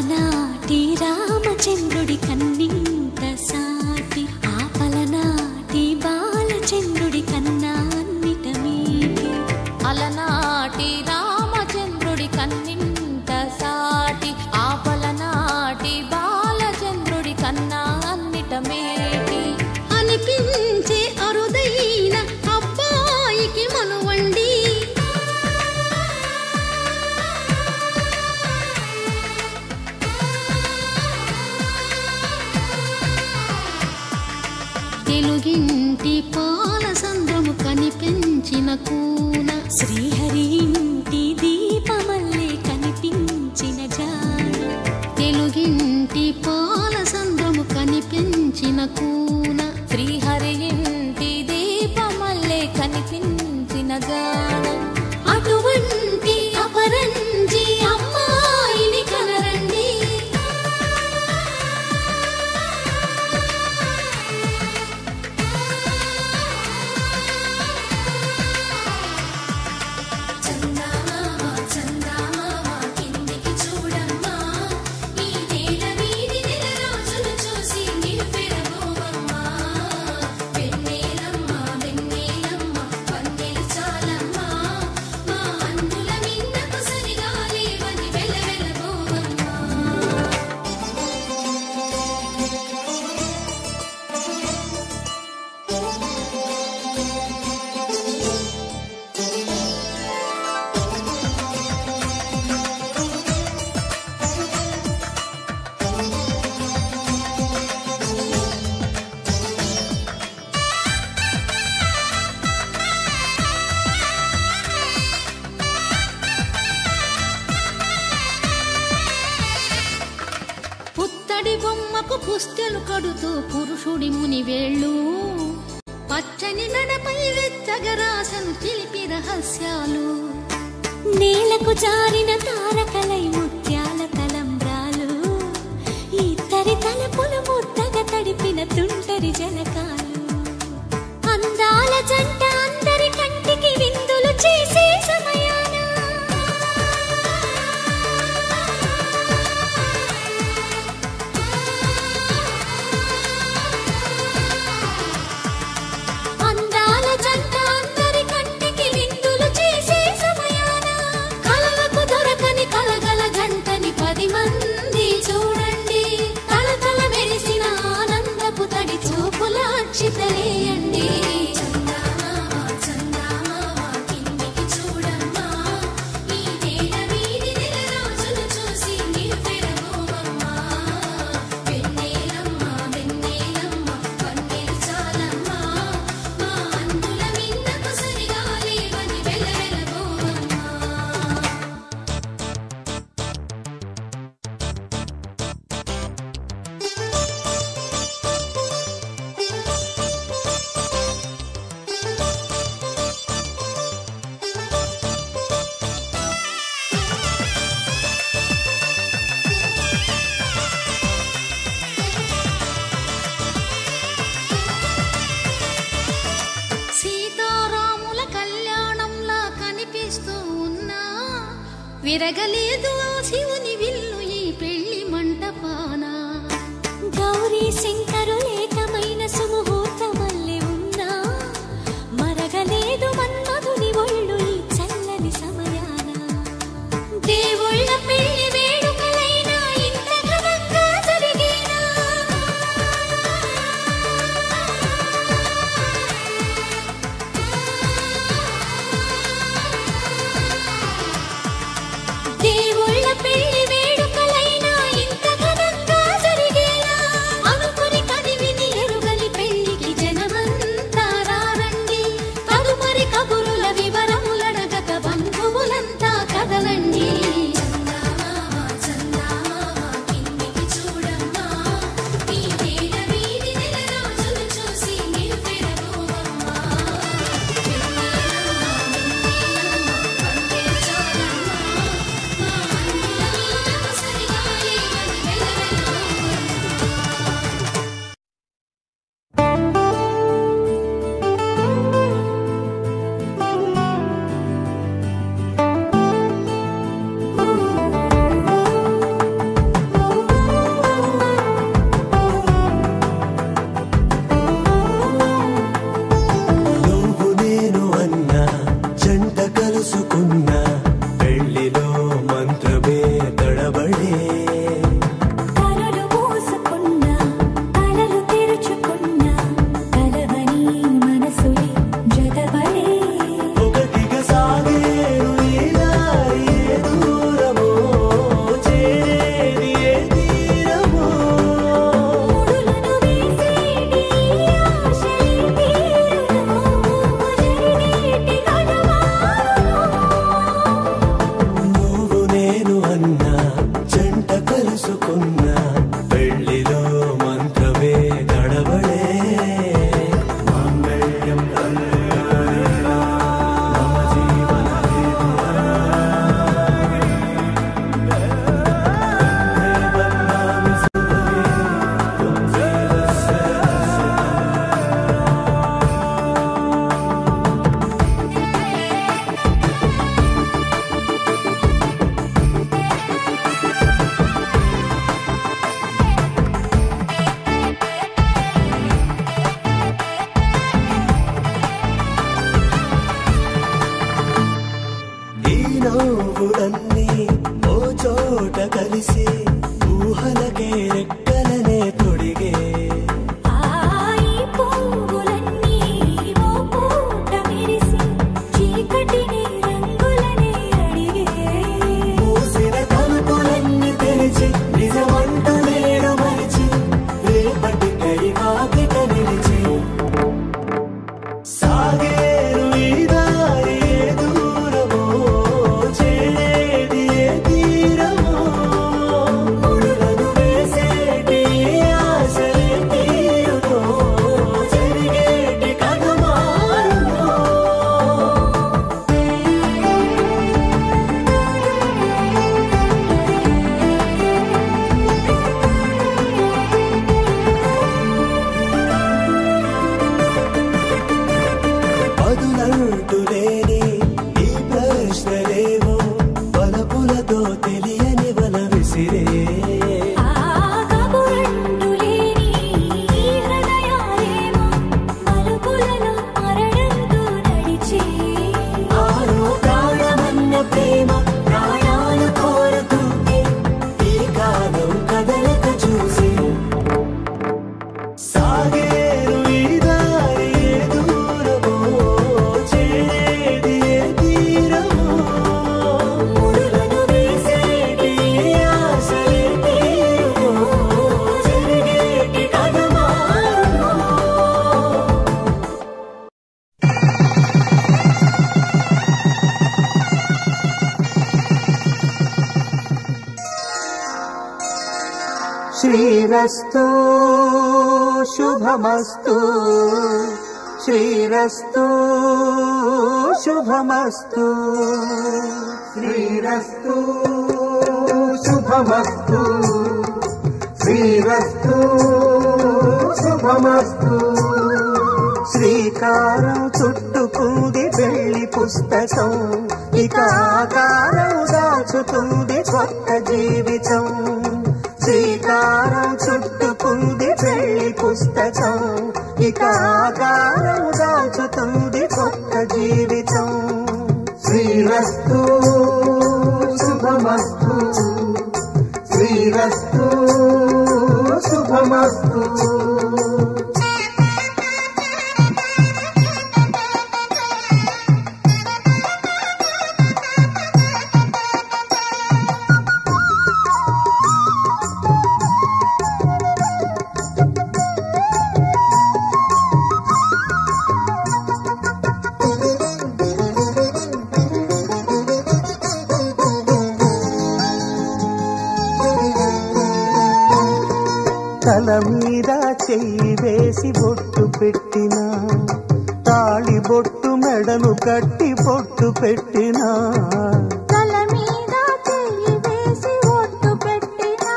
పలనాటి రామచంద్రుడి కన్నింత సాటి, ఆ పలనాటి బాలచంద్రుడి కన్నా అన్నిట మీటి. అలనాటి రామచంద్రుడి కన్నింత సాటి, ఆ పలనాటి బాలచంద్రుడి కన్నా అన్నిట మేటి. అనిపించే అరుదైన అబ్బాయికి మనువండి, తెలుగింటి పాలసంద్రము కనిపించిన కూన, శ్రీహరి ఇంటి దీపమల్లే కనిపించిన జాడ. తెలుగింటి పాలసంద్రము కనిపించిన కూన, శ్రీహరి ఇంటి దీపమల్లే కనిపించిన జాడ. అటువంటి అపరంజి అమ్మాయిని కనరండి, పుత్తడి బొమ్మకు పుస్తెలు కడుతూ పురుషుడి ముని వేళ్ళు, పచ్చని మెడపై వెచ్చగరాసను చిలిపి రహస్యాలు. నేలకు జారిన తారకలై ముత్యాల తలంబ్రాలు, ఇద్దరి తలపులు ముద్దగా తడిపిన తుంటరి జలకాలు. అందాల జంట అందరి కంటికి విందులు చేసే సమయాన, అందాల జంట అందరి కంటికి విందులు చేసే సమయాన, కలలకు దొరకని కలగల జంటని 10 మంది చూడండి. తలతల మెరిసిన ఆనందపు తడి చూపుల అక్షితలేయండి. సీతారాముల కళ్యాణంలా కనిపిస్తూ ఉన్నా, విరగలేదు ఆ శివుని విల్లు ఈ పెళ్లి మంటపాన. గౌరీ శంకరులేకమైన సుముహూర్తమల్లె ఉన్నా, మరగలేదు మన్మధుని ఒళ్ళు ఈ చల్లని సమయాన. దేవుళ్ళ పెళ్లి వేడుకలైనా ఇంత ఘనంగా జరిగేనా, దేవుళ్ళ పెళ్లి కలిసి ఊహలకే రెక్కలనే తొడిగే మూసిన తలుపులన్నీ తెరిచి నిజమంటూ నేడు మరిచి రేపటికై వాకిట నిలిచి సాగేరు ఈ దారి దూరమో చేరేది తీరమో ముడులను వేసేటి ఆశలే తీరుతో జరిగేటి కథమారునో పదులంటూ లేని ఈ ప్రశ్నలేవో బలపులతో తెలియని వల విసిరే ఆరో ప్రాణమన్న ప్రేమ ప్రాణాలు కోరుకుంటే ఈ కాలం కదలక చూసి సాగేరు ఈ దారి దూరమో చేరేది తీరమో ముడులను వేసేటి ఆశలే తీరుతో జరిగేటి కథమారునో శ్రీరస్తు శుభమస్తు శ్రీరస్తు శుభమస్తు శ్రీరస్తు శుభమస్తు శ్రీరస్తు శుభమస్తు శ్రీకారం చుట్టుకుంది పెళ్లి పుస్తకం ఇక ఆకారం దాచుతుంది కొత్త జీవితం శ్రీకారం చుట్టుకుంది పెళ్లి పుస్తకం ఇక ఆకారం దాచుతుంది కొత్త జీవితం శ్రీరస్తు శుభమస్తు శ్రీరస్తు శుభమస్తు తల మీద చెయ్యి వేసి బొట్టు పెట్టినా తాళి బొట్టు మెడను కట్టి బొట్టు పెట్టినా తల మీద చెయ్యి వేసి బొట్టు పెట్టినా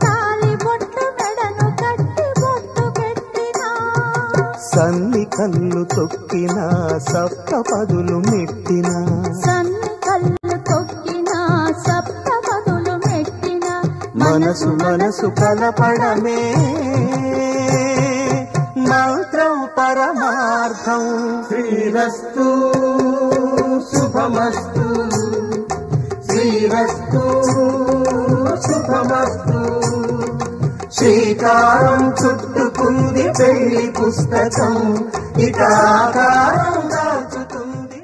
తాళి బొట్టు మెడను కట్టి బొట్టు పెట్టినా సన్ని కళ్ళు తొక్కినా సప్త పదులు మెట్టినా సన్ని కళ్ళు తొక్కినా సప్త పదులు మెట్టినా మనసు మనసు కలపడమే మంత్రం పరమార్థం శ్రీరస్తు శుభమస్తు శ్రీరస్తు శుభమస్తు శ్రీకారం చుట్టుకుంది పెళ్లి పుస్తకం ఇక ఆకారం దాచుతుంది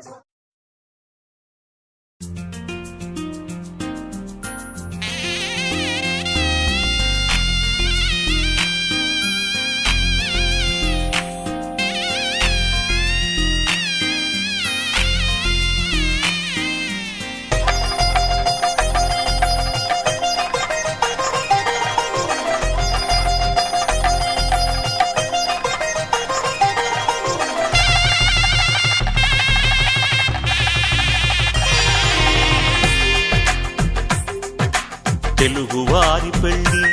తెలుగువారి పెళ్లి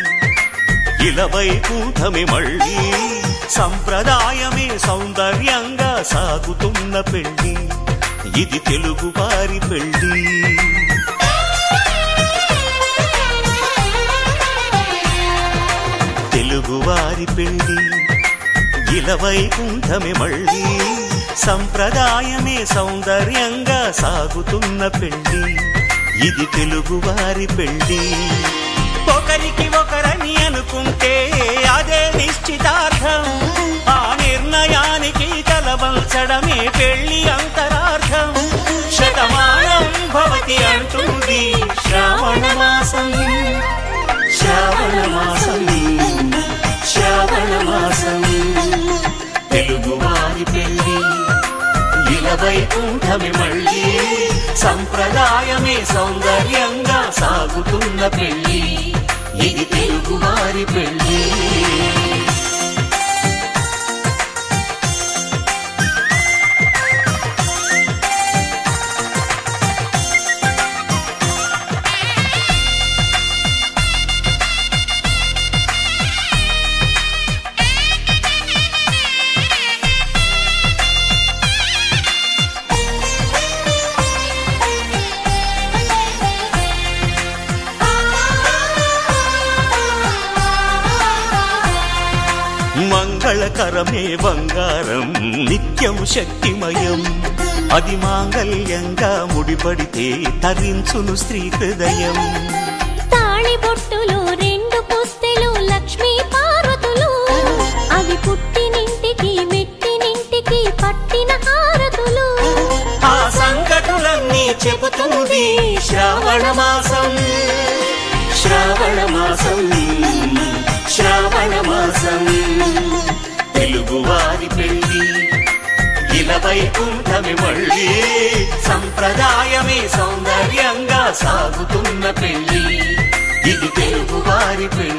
ఇలవైకుంఠమే మళ్ళీ సంప్రదాయమే సౌందర్యంగా సాగుతున్న పెళ్లి ఇది తెలుగువారి పెళ్లి తెలుగువారి పెళ్లి ఇలవైకుంఠమే మళ్ళీ సంప్రదాయమే సౌందర్యంగా సాగుతున్న పెళ్లి ఇది తెలుగువారి పెళ్లి. ఒకరికి ఒకరని అనుకుంటే అదే నిశ్చితార్థం. ఆ నిర్ణయానికి తలవంచడమే పెళ్లి అంతరార్థం. శతమానం భవతి అంటుంది శ్రావణ మాసం, శ్రావణ మాసం, శ్రావణ మాసం. తెలుగువారి పెళ్లి ఇలవైకుంఠమి మళ్ళీ, సంప్రదాయమే సౌందర్యంగా సాగుతున్న పెళ్లి. ఇది తెలుగువారి పెళ్లి. మంగళకరమే బంగారం, నిత్యం శక్తిమయం. అది మాంగళ్యంగా ముడిపడితే తరించును స్త్రీ హృదయం. తాళి బొట్టులు రెండు పుస్తెలు లక్ష్మీ పార్వతులు, అవి పుట్టినింటికి మెట్టినింటికి పట్టిన హారతులు. ఆ సంగతులన్నీ చెబుతుంది శ్రావణ మాసం, శ్రావణ మాసం, శ్రావణ మాసం. తెలుగువారి పెళ్లి ఇలవైకుంఠమి మళ్ళీ, సంప్రదాయమే సౌందర్యంగా సాగుతున్న పెళ్లి. ఇది తెలుగువారి పెళ్లి.